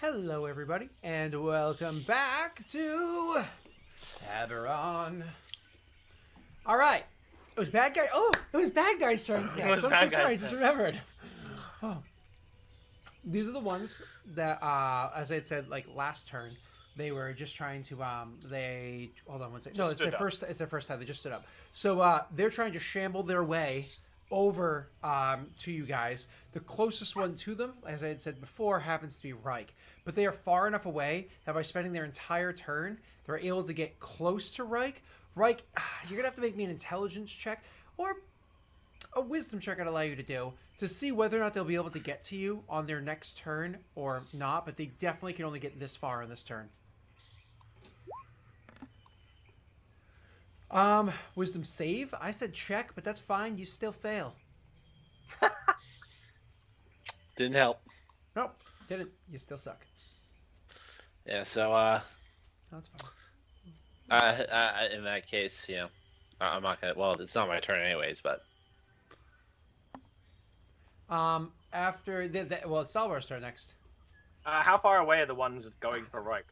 Hello, everybody, and welcome back to Aberon. All right, it was bad guy. Oh, it was bad guys' turns It next. was I'm bad so guys' sorry. I just turn. remembered. Oh, these are the ones that, as I had said, like last turn, they were just trying to. They hold on one second. No, Just it's their stood up. first. It's their first time. They just stood up. So they're trying to shamble their way over to you guys. The closest one to them, as I had said before, happens to be Reich. But they are far enough away that by spending their entire turn, they're able to get close to Reich. Reich, you're going to have to make me an intelligence check or a wisdom check I'd allow you to do to see whether or not they'll be able to get to you on their next turn or not. But they definitely can only get this far on this turn. Wisdom save? I said check, but that's fine. You still fail. Didn't help. Nope, didn't. You still suck. Yeah, so That's fine. in that case, I'm not gonna. Well, it's not my turn anyways, but After well, it's Stalwar's turn next. How far away are the ones going for Reich?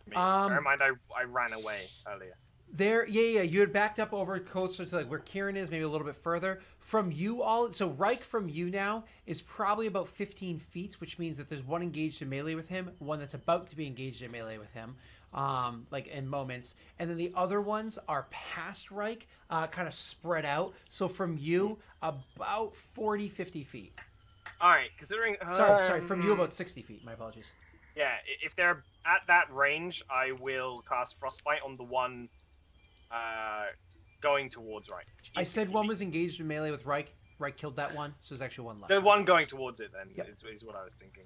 Bear in mind, I ran away earlier. There, yeah. You had backed up over closer to like where Kieran is, maybe a little bit further from you all. So Reich from you now is probably about 15 feet, which means that there's one engaged in melee with him, one that's about to be engaged in melee with him, like in moments, and then the other ones are past Reich, kind of spread out. So from you, about 40, 50 feet. All right, considering. Sorry, from you about 60 feet. My apologies. Yeah, if they're at that range, I will cast Frostbite on the one going towards Reich. I said one was engaged in melee with Reich. Reich killed that one, so there's actually one left. The one going towards it, then, Yep. is what I was thinking.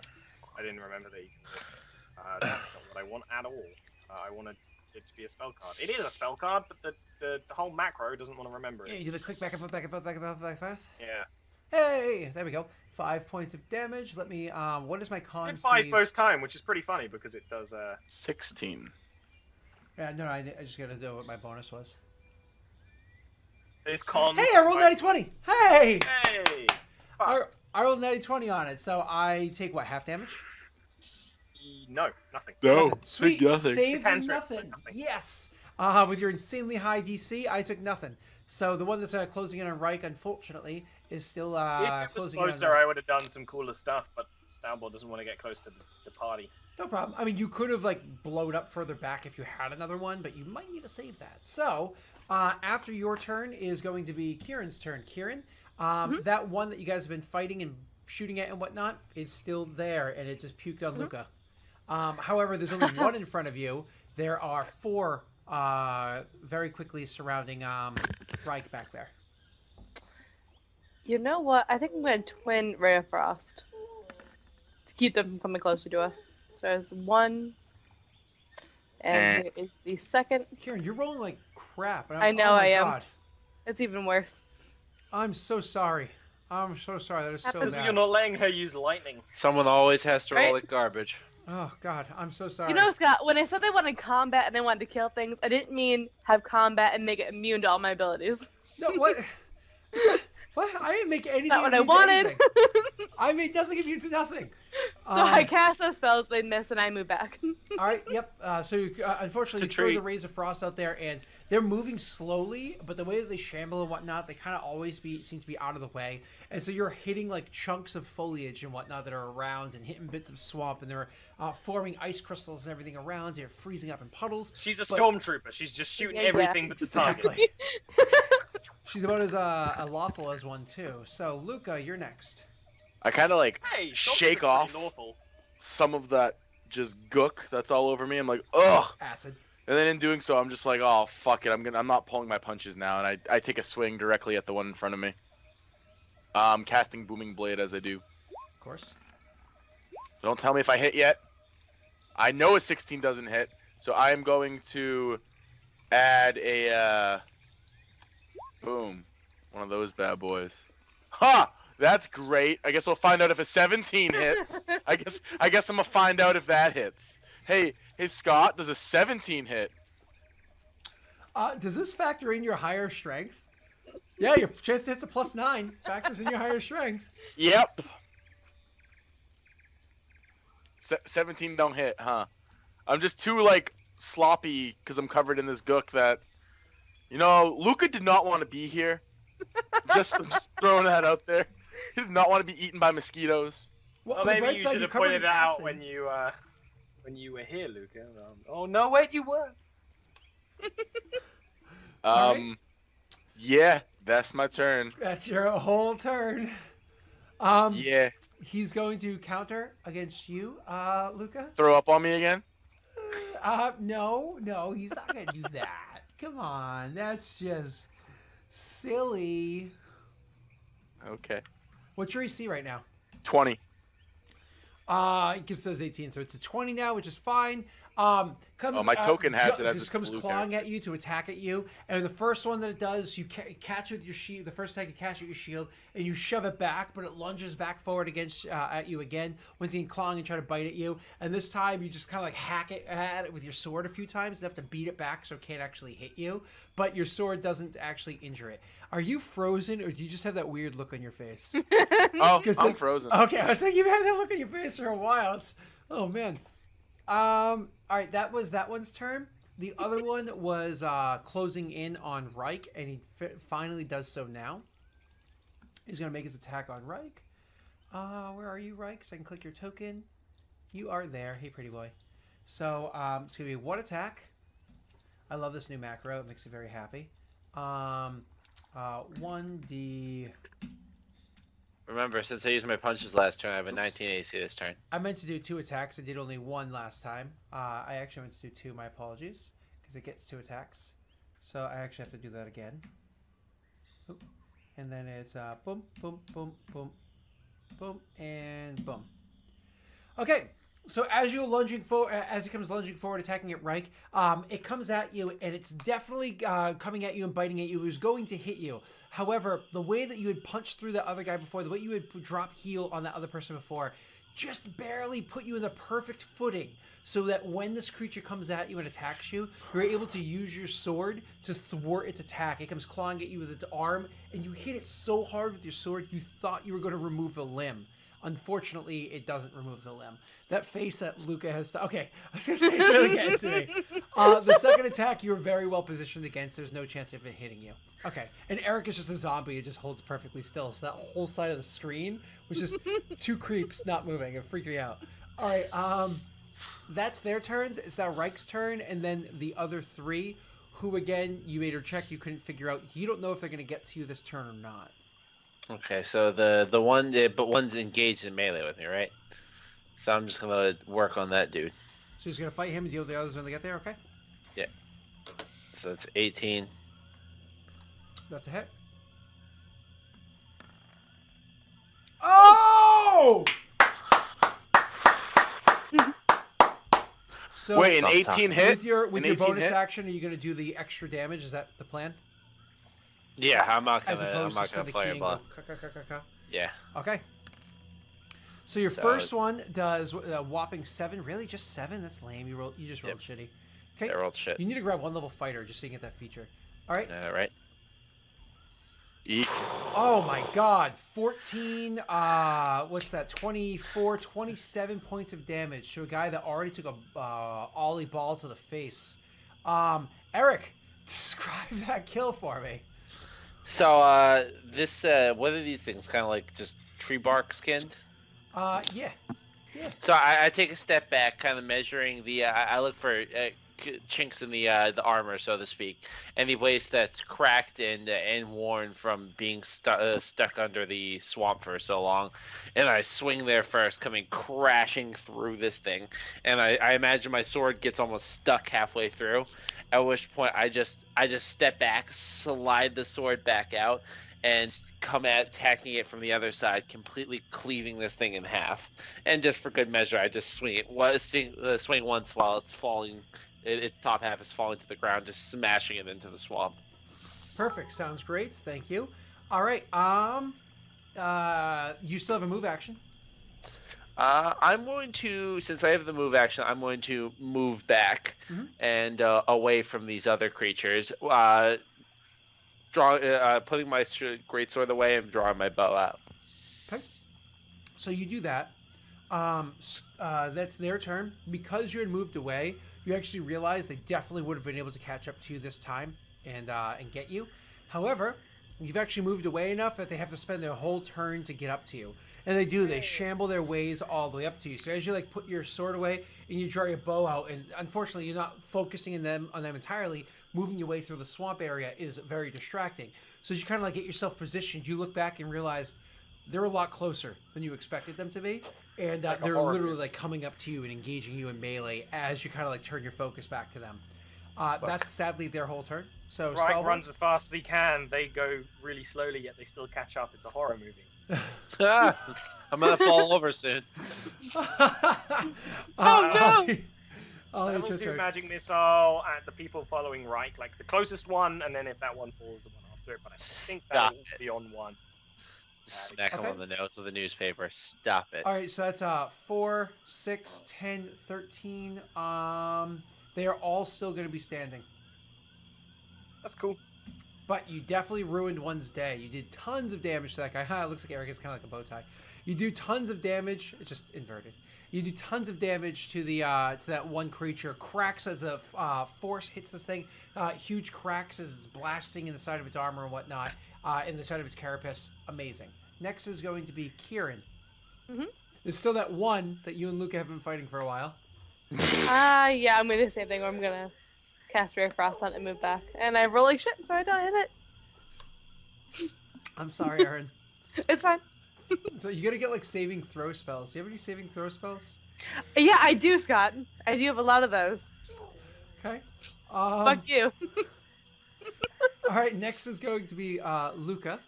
I didn't remember that you can. That's not what I want at all. I wanted it to be a spell card. It is a spell card, but the whole macro doesn't want to remember it. Yeah, you do the click back and forth, back and forth, back and forth, back and forth. Yeah. Hey, there we go. 5 points of damage. Let me. What is my con Did 5 save? first time, which is pretty funny because it does. 16. Yeah, no, I just gotta know what my bonus was. It's con. Hey, I rolled 90-20. Hey, Hey. Fuck. I rolled 90-20 on it, so I take what, half damage? No, nothing. No, Nothing. Sweet. nothing. Save Cantrip, nothing. nothing. Yes. With your insanely high DC, I took nothing. So the one that's closing in on Reich, unfortunately, is still If it was closing in on closer, Reich. I would have done some cooler stuff, but Stalball doesn't want to get close to the party. No problem. I mean, you could have like blowed up further back if you had another one, but you might need to save that. So, after your turn is going to be Kieran's turn. Kieran, that one that you guys have been fighting and shooting at and whatnot is still there, and it just puked on Luca. However, there's only one in front of you. There are 4 very quickly surrounding Reich back there. You know what? I think I'm going to twin Ray of Frost to keep them from coming closer to us. So there's 1, and here is the second. Kieran, you're rolling like crap. And I know oh my I am. God. It's even worse. I'm so sorry. I'm so sorry. That is so Because bad. you're not letting her use lightning. Someone always has to roll Right? like garbage. Oh God, I'm so sorry. You know, Scott, when I said they wanted combat and they wanted to kill things, I didn't mean have combat and make it immune to all my abilities. No, what? What? I didn't make anything. Not what I immune to wanted. anything. I made nothing immune to nothing. So I cast those spells, they miss, and I move back. All right. Yep. So unfortunately, you throw treat. the rays of frost out there, and they're moving slowly. But the way that they shamble and whatnot, they kind of always seem to be out of the way. And so you're hitting like chunks of foliage and whatnot that are around, and hitting bits of swamp, and they're forming ice crystals and everything around. They're freezing up in puddles. She's a But- stormtrooper. She's just shooting Yeah, everything but the target. Exactly. She's about as lawful as one too. So Luca, you're next. I kind of like Hey, shake stormtroopers off pretty lawful. some of that just gook that's all over me. I'm like, ugh. Acid. And then in doing so, I'm just like, oh fuck it. I'm not pulling my punches now, and I take a swing directly at the one in front of me. Casting booming blade as I do. Of course. Don't tell me if I hit yet. I know a 16 doesn't hit, so I am going to add a boom, one of those bad boys. Ha! That's great. I guess we'll find out if a 17 hits. I guess I'm gonna find out if that hits. Hey Scott, does a 17 hit? Does this factor in your higher strength? Yeah, your chance to hit's a +9. Factors in your higher strength. Yep. 17 don't hit, huh? I'm just too like sloppy because I'm covered in this gook that, Luca did not want to be here. I'm just throwing that out there. He did not want to be eaten by mosquitoes. Well, Well, on the maybe bright you side, should you're have covered pointed in that out acid. when you were here, Luca. Oh no, wait, you were. All right. Yeah, that's my turn. That's your whole turn. Yeah, He's going to counter against you, Luca. throw up on me again. No, he's not gonna do that. Come on, that's just silly. Okay, What's your AC right now? 20. It just says 18, so it's a 20 now, which is fine. Comes, my token has it as just a comes blue clawing at you to attack at you, and the first one that it does, you catch with your shield. The first attack you catch with your shield, and you shove it back, but it lunges back forward against at you again. Once again, clawing and try to bite at you, and this time you just kind of like hack it at it with your sword a few times. You have to beat it back so it can't actually hit you, but your sword doesn't actually injure it. Are you frozen, or do you just have that weird look on your face? Oh, I'm frozen. Okay, I was thinking you've had that look on your face for a while. Oh man. All right, that was that one's turn. The other one was closing in on Reich, and he finally does so now. He's going to make his attack on Reich. Where are you, Reich? So I can click your token. You are there. Hey, pretty boy. So it's going to be one attack. I love this new macro. It makes me very happy. 1d... Remember, since I used my punches last turn, I have a 19 AC this turn. I meant to do 2 attacks. I did only 1 last time. I actually meant to do 2. My apologies, because it gets 2 attacks. So I actually have to do that again. Oop. And then it's boom, boom, boom, boom, boom, and boom. Okay. So as you're lunging forward, as it comes lunging forward, attacking at Reich, it comes at you, and it's definitely coming at you and biting at you. It was going to hit you. However, the way that you had punched through the other guy before, the way you had dropped heel on that other person before, just barely put you in the perfect footing so that when this creature comes at you and attacks you, you're able to use your sword to thwart its attack. It comes clawing at you with its arm, and you hit it so hard with your sword, you thought you were going to remove a limb. Unfortunately, it doesn't remove the limb. That face that Luca has... Okay, I was going to say it's really getting to me. The second attack, you're very well positioned against. There's no chance of it hitting you. Okay, and Eric is just a zombie who just holds perfectly still. So that whole side of the screen was just 2 creeps not moving. It freaked me out. All right, that's their turns. It's now Reich's turn, and then the other 3, who, again, you made her check. You couldn't figure out. You don't know if they're going to get to you this turn or not. Okay, so the one, but one's engaged in melee with me, right? So I'm just gonna work on that dude. So he's going to fight him and deal with the others when they get there, okay? Yeah. So it's 18. That's a hit. Oh! So Wait, an 18 hit? with your An 18 bonus hit? action, are you going to do the extra damage? Is that the plan? Yeah, I'm not As gonna opposed to fire spend the a key and ball. go. Yeah. Okay. So your So- first one does a whopping 7. Really, just 7? That's lame. You just rolled shitty. Okay. That rolled shit. You need to grab 1 level fighter just so you can get that feature. All right. Right. Oh my God. 14. What's that? 24, 27 points of damage to a guy that already took a ollie ball to the face. Eric, describe that kill for me. So this what are these things? Kind of like just tree bark skinned. Yeah. So I take a step back, kind of measuring the. I look for chinks in the armor, so to speak, any place that's cracked and worn from being stuck under the swamp for so long, and I swing there first, coming crashing through this thing, and I imagine my sword gets almost stuck halfway through, at which point I just step back, slide the sword back out, and come at attacking it from the other side, completely cleaving this thing in half. And just for good measure, I just swing it. Swing once while it's falling. Its top half is falling to the ground, just smashing it into the swamp. Perfect. Sounds great. Thank you. All right. You still have a move action. I'm going to, since I have the move action, I'm going to move back and away from these other creatures. Putting my greatsword away and drawing my bow out. Okay. So you do that. That's their turn. Because you had moved away, you actually realize they definitely would have been able to catch up to you this time and get you. However, you've actually moved away enough that they have to spend their whole turn to get up to you. And they do. They shamble their ways all the way up to you. So as you like put your sword away and you draw your bow out, and unfortunately you're not focusing on them entirely, moving your way through the swamp area is very distracting. So as you kind of like get yourself positioned, you look back and realize they're a lot closer than you expected them to be. And Like a they're horror literally movie. like coming up to you and engaging you in melee as you kind of like turn your focus back to them. That's sadly their whole turn. So Reich Stalwart, runs as fast as he can. They go really slowly, yet they still catch up. It's a horror movie. I'm gonna fall over soon. oh no! Ollie, it's Level your 2 turn. magic missile at the people following Reich, like the closest one, and then if that one falls, the one after it. But I think Stop that'll be on one. Smack him Okay. on the nose with a newspaper. Stop it. All right, so that's 4, 6, 10, 13. They are all still going to be standing. That's cool. But you definitely ruined one's day. You did tons of damage to that guy. It looks like Eric is kind of like a bow tie. You do tons of damage. It's just inverted. You do tons of damage to the to that one creature. Cracks as the force hits this thing. Huge cracks as it's blasting in the side of its armor and whatnot. In the side of its carapace. Amazing. Next is going to be Kieran. Mhm. There's still that one that you and Luca have been fighting for a while. Yeah, I'm gonna do the same thing where I'm gonna cast Ray of Frost on it and move back. And I roll like shit, so I don't hit it. I'm sorry, Aaron. It's fine. So you gotta get like saving throw spells. Do you have any saving throw spells? Yeah, I do, Scott. I do have a lot of those. Okay. Fuck you. All right. Next is going to be Luca.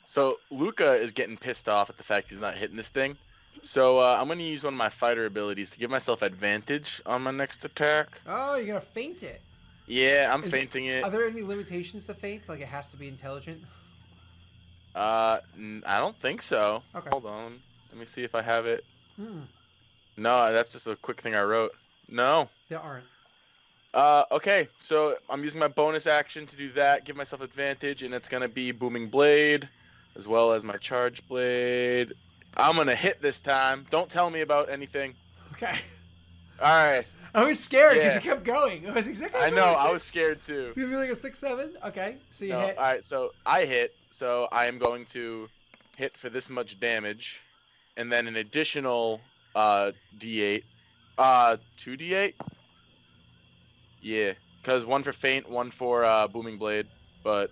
So Luca is getting pissed off at the fact he's not hitting this thing. So I'm going to use one of my fighter abilities to give myself advantage on my next attack. Oh, you're gonna feint it. Yeah, I'm Is fainting it. Are there any limitations to feint? Like it has to be intelligent. I don't think so. Okay. Hold on. Let me see if I have it. Hmm. No, that's just a quick thing I wrote. No. There aren't. Okay, so I'm using my bonus action to do that, give myself advantage, and it's gonna be Booming Blade, as well as my Charge Blade. I'm gonna hit this time. Don't tell me about anything. Okay. All right. I was scared because Yeah. you kept going. I was exactly. I know. I was scared too. It's gonna be like a 6-7. Okay. So you No, hit. all right, so I hit. So I am going to hit for this much damage, and then an additional D8. 2D8. Yeah, because one for feint, one for booming blade, but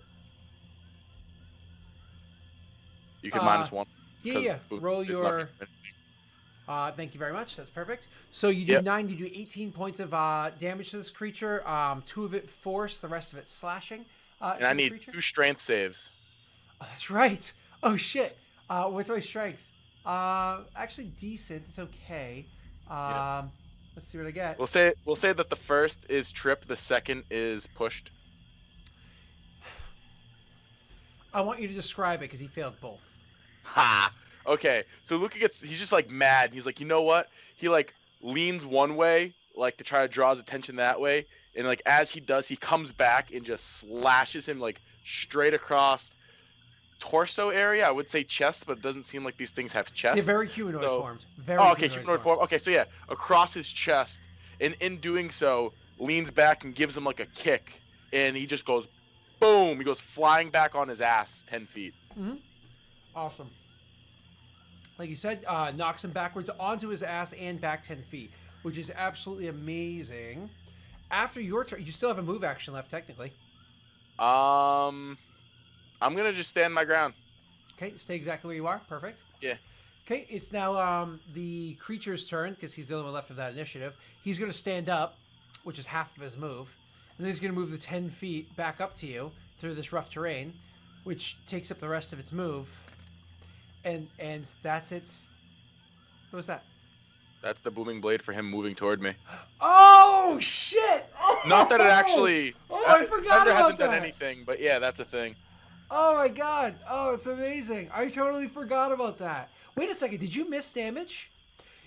you can minus one. Yeah. 'cause Yeah. boom- Roll it's not your. being- Thank you very much. That's perfect. So you do Yep. 9. You do 18 points of damage to this creature. 2 of it force. The rest of it slashing. And to I the need creature. 2 strength saves. Oh, that's right. Oh shit. What's my strength? Actually decent. It's okay. Yeah. Let's see what I get. We'll say that the first is tripped, the second is pushed. I want you to describe it because he failed both. Ha! Okay, so Luca he's just like mad. He's like, you know what? He like leans one way, like to try to draw his attention that way, and like as he does, he comes back and just slashes him like straight across torso area. I would say chest, but it doesn't seem like these things have chests. They're very humanoid so- formed. Very. Oh, okay, humanoid form. Okay, so yeah, across his chest, and in doing so, leans back and gives him like a kick, and he just goes, boom! He goes flying back on his ass 10 feet. Awesome. Like you said, knocks him backwards onto his ass and back 10 feet, which is absolutely amazing. After your turn, you still have a move action left, technically. I'm gonna just stand my ground. Okay, stay exactly where you are. Perfect. Yeah. Okay, it's now the creature's turn because he's the only one left of that initiative. He's going to stand up, which is half of his move, and then he's going to move the 10 feet back up to you through this rough terrain, which takes up the rest of its move. And that's its. What was that? That's the booming blade for him moving toward me. Oh shit! Oh! Not that it actually. Oh, I forgot Thunder about hasn't done that. anything, but yeah, that's a thing. Oh my god! Oh, it's amazing! I totally forgot about that. Wait a second. Did you miss damage?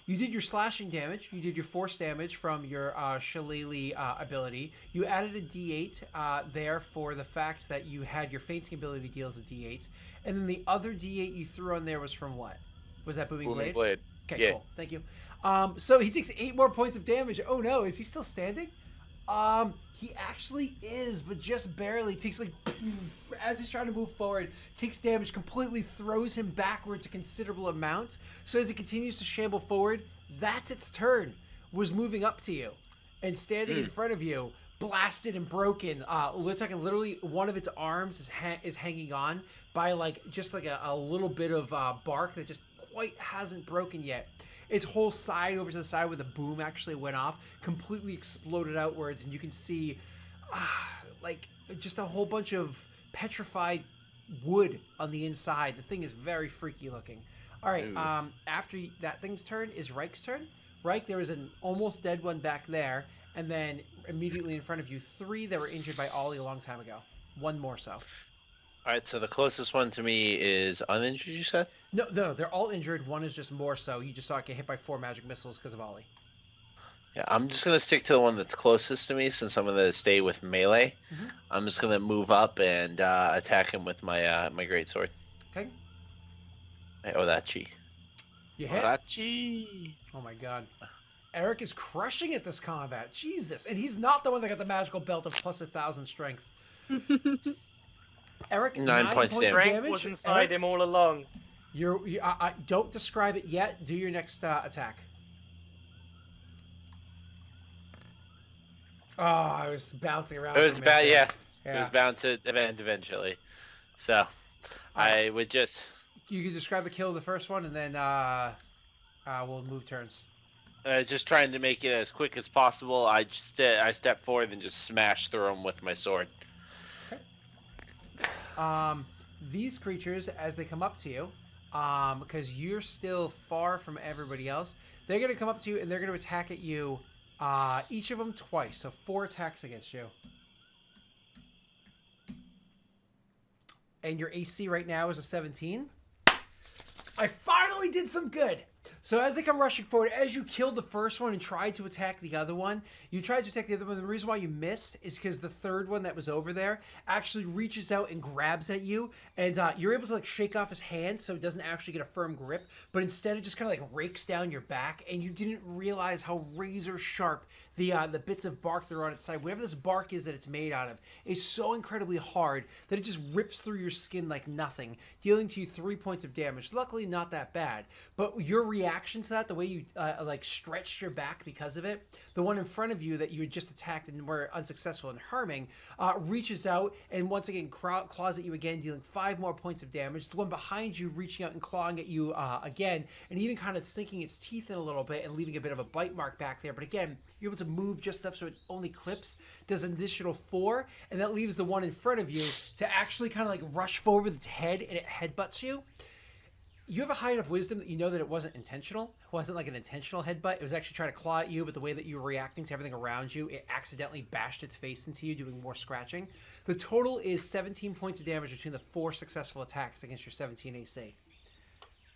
You did your slashing damage. You did your force damage from your Shillelagh ability. You added a D8 there for the fact that you had your fainting ability deals a D8, and then the other D8 you threw on there was from what? Was that booming Booming blade? blade. Okay, Yeah. cool. Thank you. So he takes 8 more points of damage. Oh no, is he still standing? He actually is, but just barely. Takes like, as he's trying to move forward, takes damage, completely throws him backwards a considerable amount. So as it continues to shamble forward, that's its turn. Was moving up to you and standing in front of you, blasted and broken. We're talking literally one of its arms is hanging on by like just like a little bit of bark that just quite hasn't broken yet. Its whole side over to the side where the boom actually went off completely exploded outwards, and you can see like just a whole bunch of petrified wood on the inside. The thing is very freaky looking. All right, after that thing's turn is Reich's turn. Reich, there was an almost dead one back there, and then immediately in front of you, 3 that were injured by Ollie a long time ago. 1 more so. All right, so the closest one to me is uninjured, you said? No, they're all injured. 1 is just more so. You just saw it get hit by 4 magic missiles because of Ollie. Yeah, I'm just going to stick to the one that's closest to me since I'm going to stay with melee. Mhm. I'm just going to move up and attack him with my my greatsword. Okay. My Odachi. You hit. Hachi. Oh my god. Eric is crushing at this combat. Jesus. And he's not the one that got the magical belt of plus 1,000 strength. Eric, 9 points of damage. Strength damage. was inside Eric, him all along. I don't describe it yet. Do your next attack. Oh, I was bouncing around. It was for a minute bad, there. yeah. It was bound to end eventually. So I would just... You can describe the kill of the first one, and then we'll move turns. just trying to make it as quick as possible. I step forward and just smash through him with my sword. Okay. These creatures, as they come up to you, because you're still far from everybody else, they're going to come up to you and they're going to attack at you, each of them twice. So 4 attacks against you. And your AC right now is a 17. I finally did some good. So as they come rushing forward, as you killed the first one and tried to attack the other one, you tried to attack the other one. The reason why you missed is because the third one that was over there actually reaches out and grabs at you, and you're able to like shake off his hand so it doesn't actually get a firm grip, but instead it just kind of like rakes down your back, and you didn't realize how razor sharp the bits of bark that are on its side, whatever this bark is that it's made out of, is so incredibly hard that it just rips through your skin like nothing, dealing to you 3 points of damage. Luckily, not that bad, but your reaction to that, the way you like stretched your back because of it, the one in front of you that you had just attacked and were unsuccessful in harming, reaches out and once again claws at you again, dealing 5 more points of damage. The one behind you reaching out and clawing at you again, and even kind of sinking its teeth in a little bit and leaving a bit of a bite mark back there. But again, you're able to move just enough so it only clips, does an additional 4, and that leaves the one in front of you to actually kind of like rush forward with its head, and it headbutts you. You have a high enough wisdom that you know that it wasn't intentional. It wasn't like an intentional headbutt. It was actually trying to claw at you, but the way that you were reacting to everything around you, it accidentally bashed its face into you, doing more scratching. The total is 17 points of damage between the 4 successful attacks against your 17 AC.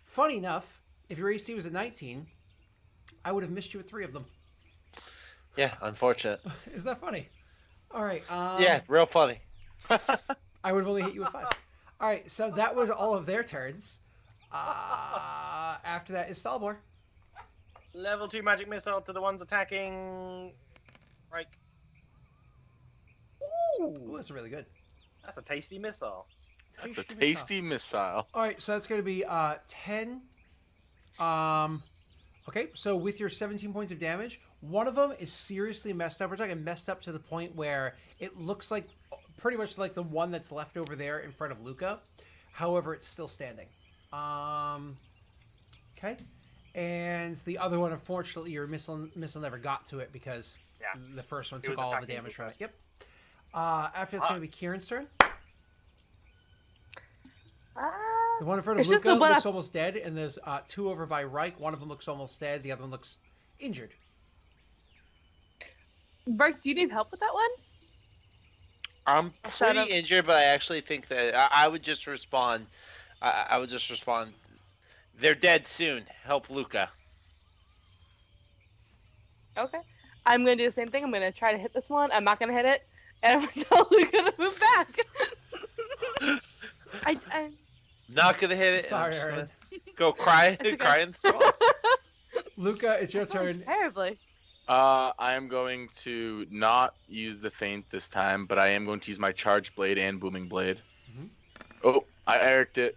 Funny enough, if your AC was a 19, I would have missed you with 3 of them. Yeah, unfortunate. Isn't that funny? All right. Yeah, real funny. I would have only hit you with 5. All right, so that was all of their turns. After that is Stalbor. Level 2 magic missile to the ones attacking. Right. Ooh, that's really good. That's a tasty missile. That's a tasty missile. All right, so that's going to be 10. Okay, so with your 17 points of damage, one of them is seriously messed up. We're talking messed up to the point where it looks like pretty much like the one that's left over there in front of Luca. However, it's still standing. Okay. And the other one, unfortunately, your missile never got to it because the first one took all the damage from it. Yep. After that's going to be Kieran's turn. The one in front of Luca looks almost dead, and there's 2 over by Reich. One of them looks almost dead. The other one looks injured. Reich, do you need help with that one? I'm pretty injured, but I actually think that I would just respond. I would just respond. They're dead soon. Help Luca. Okay. I'm going to do the same thing. I'm going to try to hit this one. I'm not going to hit it. And I'm going to tell Luca to move back. I'm not going to hit it. Sorry, Aaron. Go cry. Okay. Cry in the swamp. Luca, it's your That sounds turn. terribly. I am going to not use the feint this time, but I am going to use my charge blade and booming blade. Mhm. Oh, I Eric'd it.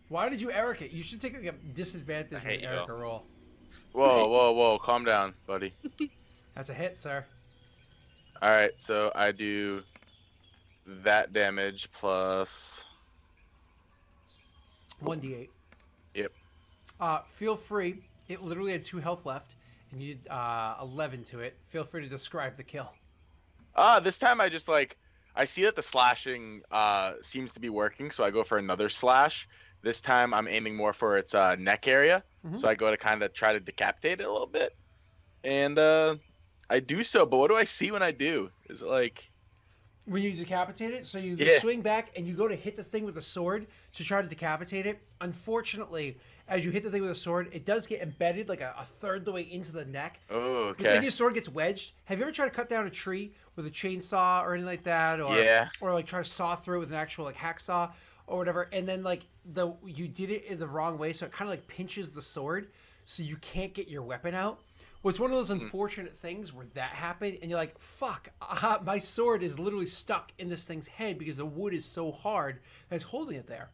Why did you Eric it? You should take like a disadvantage I when hate you you Eric all. a roll. Whoa, calm down, buddy. That's a hit, sir. All right, so I do that damage plus. 1d8. Yep. Feel free. It literally had 2 health left, and you did 11 to it. Feel free to describe the kill. This time I just I see that the slashing seems to be working, so I go for another slash. This time I'm aiming more for its neck area, Mhm. so I go to kind of try to decapitate it a little bit, and I do so. But what do I see when I do? Is it like? When you decapitate it, so you Yeah. swing back and you go to hit the thing with a sword to try to decapitate it. Unfortunately, as you hit the thing with a sword, it does get embedded like a third of the way into the neck. Oh, But then okay. your sword gets wedged. Have you ever tried to cut down a tree with a chainsaw or anything like that? Or, Yeah. Or like try to saw through it with an actual like hacksaw or whatever, and then like you did it in the wrong way, so it kind of like pinches the sword, so you can't get your weapon out. Well, it's one of those unfortunate things where that happened, and you're like, "Fuck! My sword is literally stuck in this thing's head because the wood is so hard that it's holding it there."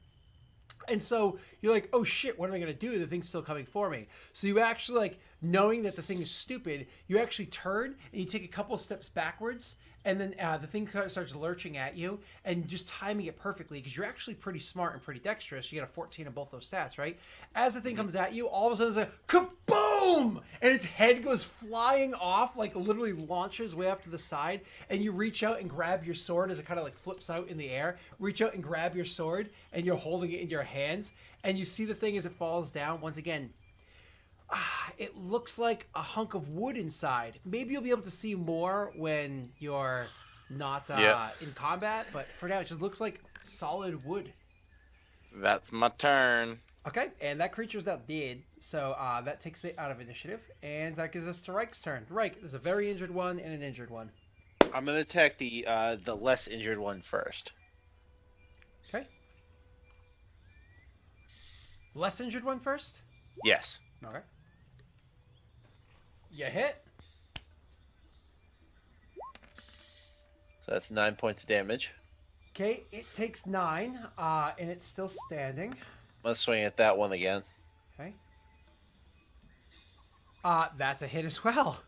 And so you're like, oh shit, what am I going to do? The thing's still coming for me. So you actually, like, knowing that the thing is stupid, you actually turn and you take a couple steps backwards, and then the thing kind of starts lurching at you, and just timing it perfectly because you're actually pretty smart and pretty dexterous. You got a 14 in both those stats, right? As the thing comes at you, all of a sudden it's like, kaboom! And its head goes flying off, like literally launches way off to the side, and you reach out and grab your sword as it kind of like flips out in the air. Reach out and grab your sword, and you're holding it in your hands, and you see the thing as it falls down. Once again, it looks like a hunk of wood inside. Maybe you'll be able to see more when you're not in combat, but for now it just looks like solid wood. That's my turn. Okay, and that creature's now dead, so that takes it out of initiative, and that gives us to Reich's turn. Reich, there's a very injured one and an injured one. I'm gonna attack the less injured one first. Okay. Less injured one first? Yes. Okay. You hit. So that's 9 points of damage. Okay, it takes 9, and it's still standing. I'm gonna swing at that one again. Okay. That's a hit as well.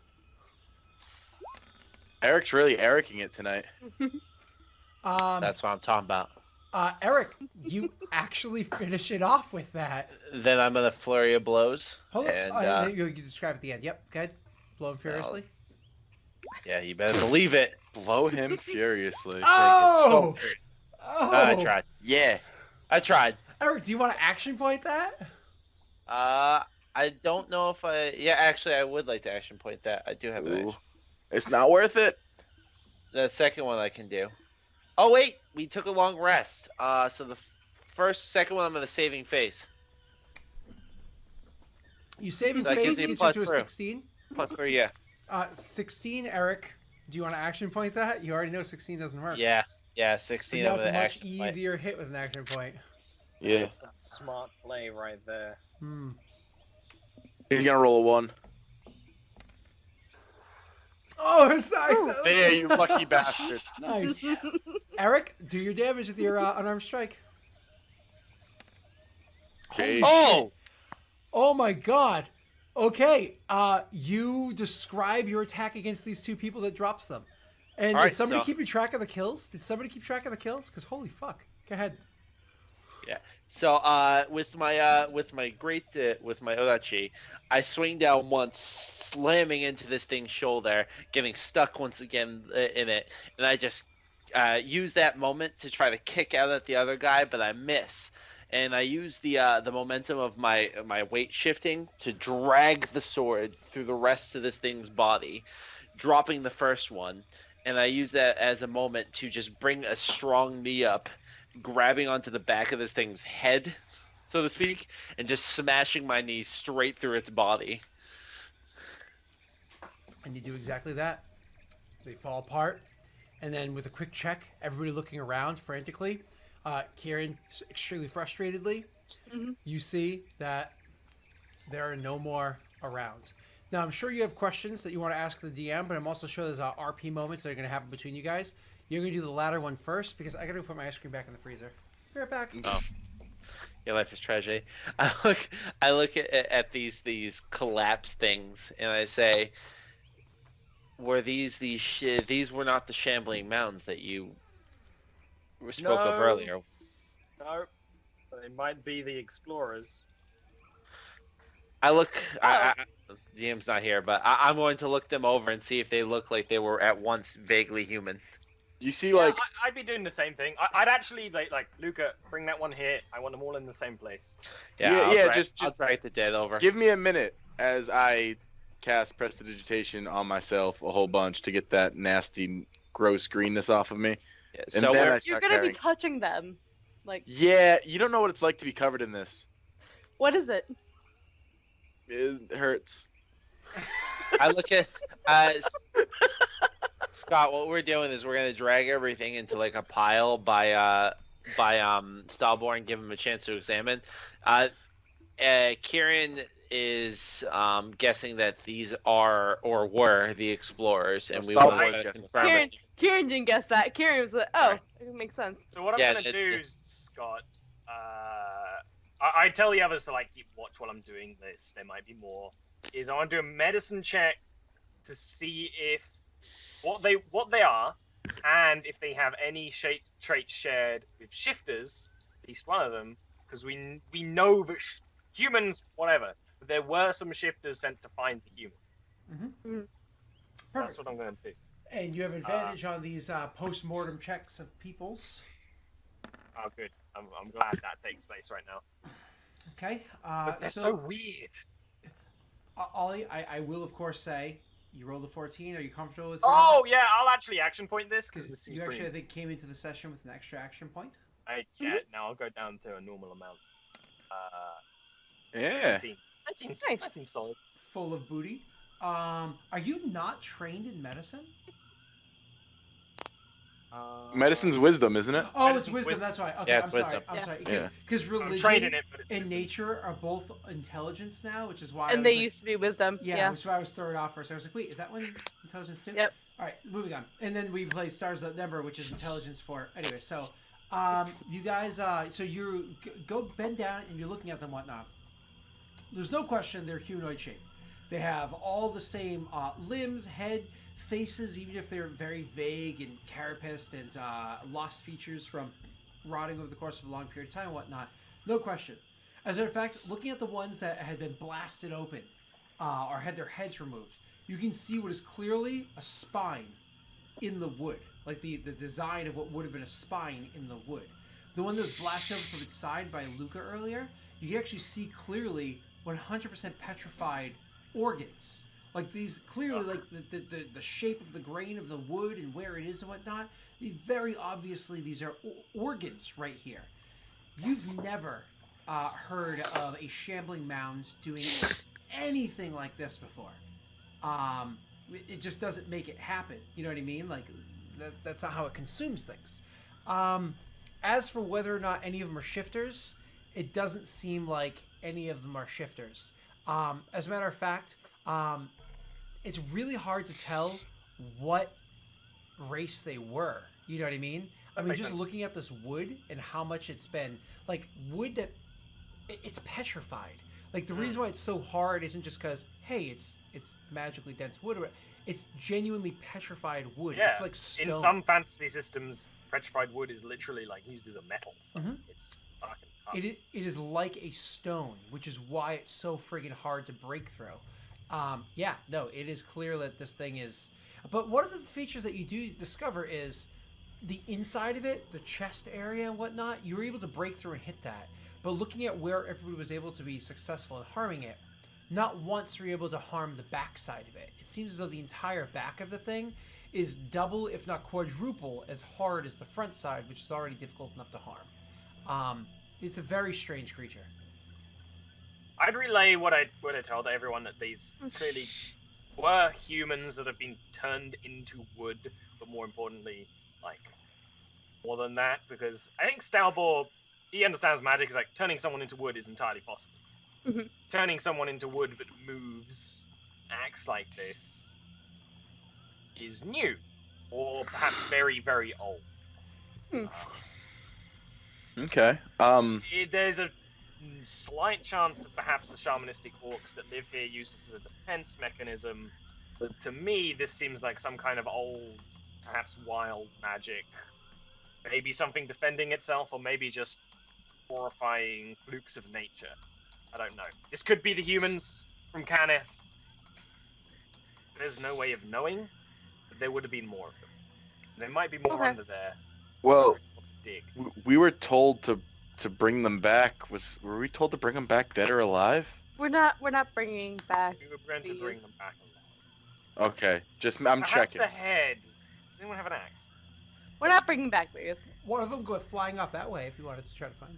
Eric's really Ericing it tonight. That's what I'm talking about. Eric, you actually finish it off with that. Then I'm gonna flurry of blows. Hold and on. You describe at the end. Yep, go ahead. Blow him furiously. yeah, you better believe it. Blow him furiously. Oh! So Oh! I tried. Yeah. I tried. Eric, do you want to action point that? I don't know if I. Yeah, actually, I would like to action point that. I do have an Ooh. action. It's not worth it. The second one I can do. Oh wait, we took a long rest. So the second one I'm gonna saving face. You saving So that face gives you gets you plus to a through. 16. +3, yeah. 16, Eric. Do you want to action point that? You already know 16 doesn't work. Yeah, But 16 now of it's the a much action point. easier hit with an action point. Yeah. That's a smart play right there. Hmm. He's gonna roll a 1. Oh, I'm sorry. Yeah, you lucky bastard. Nice. Eric, do your damage with your unarmed strike. Okay. Oh! Oh my god. Okay, you describe your attack against these two people that drops them. And All is right, somebody so- keeping track of the kills? Did somebody keep track of the kills? Because holy fuck. Go ahead. Yeah. So with my Odachi, I swing down once, slamming into this thing's shoulder, getting stuck once again in it, and I just use that moment to try to kick out at the other guy, but I miss. And I use the momentum of my weight shifting to drag the sword through the rest of this thing's body, dropping the first one. And I use that as a moment to just bring a strong knee up, grabbing onto the back of this thing's head, so to speak, and just smashing my knee straight through its body. And you do exactly that. They fall apart. And then with a quick check, everybody looking around frantically, Kieran extremely frustratedly, Mhm. you see that there are no more around. Now, I'm sure you have questions that you want to ask the DM, but I'm also sure there's RP moments that are going to happen between you guys. You're going to do the latter one first because I got to put my ice cream back in the freezer. Be right back. Oh. Your life is tragedy. I look at these collapsed things and I say, were these were not the shambling mounds that you spoke of No. earlier? No, they might be the explorers. I look. DM's not here, but I'm going to look them over and see if they look like they were at once vaguely human. You see, Yeah, like, I'd be doing the same thing. I'd actually like Luca, bring that one here. I want them all in the same place. I'll drag the dead over. give me a minute as I cast prestidigitation on myself a whole bunch to get that nasty, gross greenness off of me. Yeah, And so then we're- I You're start gonna carrying. be touching them. Like, Yeah, you don't know what it's like to be covered in this. what is it? It hurts. I look at Scott. What we're doing is we're gonna drag everything into like a pile by Stahlborn, give him a chance to examine. Kieran is guessing that these are or were the explorers, and we Stahlborn want is to guessing. confirm Kieran, it. Kieran didn't guess that. Kieran was like, oh, Sorry. it makes sense. So what I'm Yeah, gonna it- do, Scott, I tell the others to like keep watch while I'm doing this. There might be more. Is I want to do a medicine check to see if what they are, and if they have any traits shared with shifters, at least one of them, because we know that humans, whatever. But there were some shifters sent to find the humans. That's Perfect. what I'm gonna do. And you have advantage on these post-mortem checks of peoples. Oh, good. I'm glad that takes place right now. Okay. But they're so weird. Ollie, I will of course say you rolled a 14. Are you comfortable with? Oh yeah, I'll actually action point this because this because seems you actually I pretty. think came into the session with an extra action point. Now I'll go down to a normal amount. Yeah. 19. 19, Nice. 19 solid. Full of booty. Are you not trained in medicine? Medicine's wisdom, isn't it? Oh, it's Medicine, wisdom. wisdom. That's why. Okay, Yeah, I'm it's sorry. wisdom. I'm Yeah. sorry. Yeah. Because I'm religion trained in it, but it's and wisdom. nature are both intelligence now, which is why. I And was they like, used to be wisdom. Yeah, Yeah. which is why I was thrown off first. I was like, wait, is that one intelligence too? Yep. All right, moving on. And then we play Stars That Number, which is intelligence 4. Anyway, so you guys, so you go bend down and you're looking at them, whatnot. There's no question they're humanoid shape. They have all the same limbs, head, faces, even if they're very vague and carapaced and lost features from rotting over the course of a long period of time and whatnot. No question. As a matter of fact, looking at the ones that had been blasted open or had their heads removed, you can see what is clearly a spine in the wood. Like the design of what would have been a spine in the wood. The one that was blasted open from its side by Luca earlier, you can actually see clearly 100% petrified organs. Like these, clearly, like the shape of the grain of the wood and where it is and whatnot. Very obviously, these are organs right here. You've never heard of a shambling mound doing anything like this before. It just doesn't make it happen. You know what I mean? Like that's not how it consumes things. As for whether or not any of them are shifters, it doesn't seem like any of them are shifters. As a matter of fact, it's really hard to tell what race they were. You know what I mean? I mean, makes just sense. looking at this wood and how much it's been like wood that it's petrified. Like the reason why it's so hard isn't just because hey, it's magically dense wood. It's genuinely petrified wood. Yeah. It's like stone. In some fantasy systems, petrified wood is literally like used as a metal. So Mhm. it's fucking tough. It is like a stone, which is why it's so friggin' hard to break through. Yeah, no, it is clear that this thing is. But one of the features that you do discover is the inside of it, the chest area and whatnot. You were able to break through and hit that. But looking at where everybody was able to be successful in harming it, not once were you able to harm the back side of it. It seems as though the entire back of the thing is double, if not quadruple, as hard as the front side, which is already difficult enough to harm. It's a very strange creature. I'd relay what I told everyone, that these clearly were humans that have been turned into wood, but more importantly, like more than that, because I think Stalbor, he understands magic. Is like turning someone into wood is entirely possible. Mhm. turning someone into wood that moves, acts like this, is new, or perhaps very, very old. Hmm. Okay. There's a slight chance that perhaps the shamanistic orcs that live here use this as a defense mechanism. But to me, this seems like some kind of old, perhaps wild magic. Maybe something defending itself, or maybe just horrifying flukes of nature. I don't know. This could be the humans from Caneth. There's no way of knowing, but there would have been more of them. There might be more Okay. under there. Well, Dig. we were told to bring them back. Were we told to bring them back dead or alive? We're not bringing back. We were going to bring These. them back alive. Okay. I'm Perhaps checking. a head. Does anyone have an axe? We're not bringing back these. One of them go flying off that way if you wanted to try to find.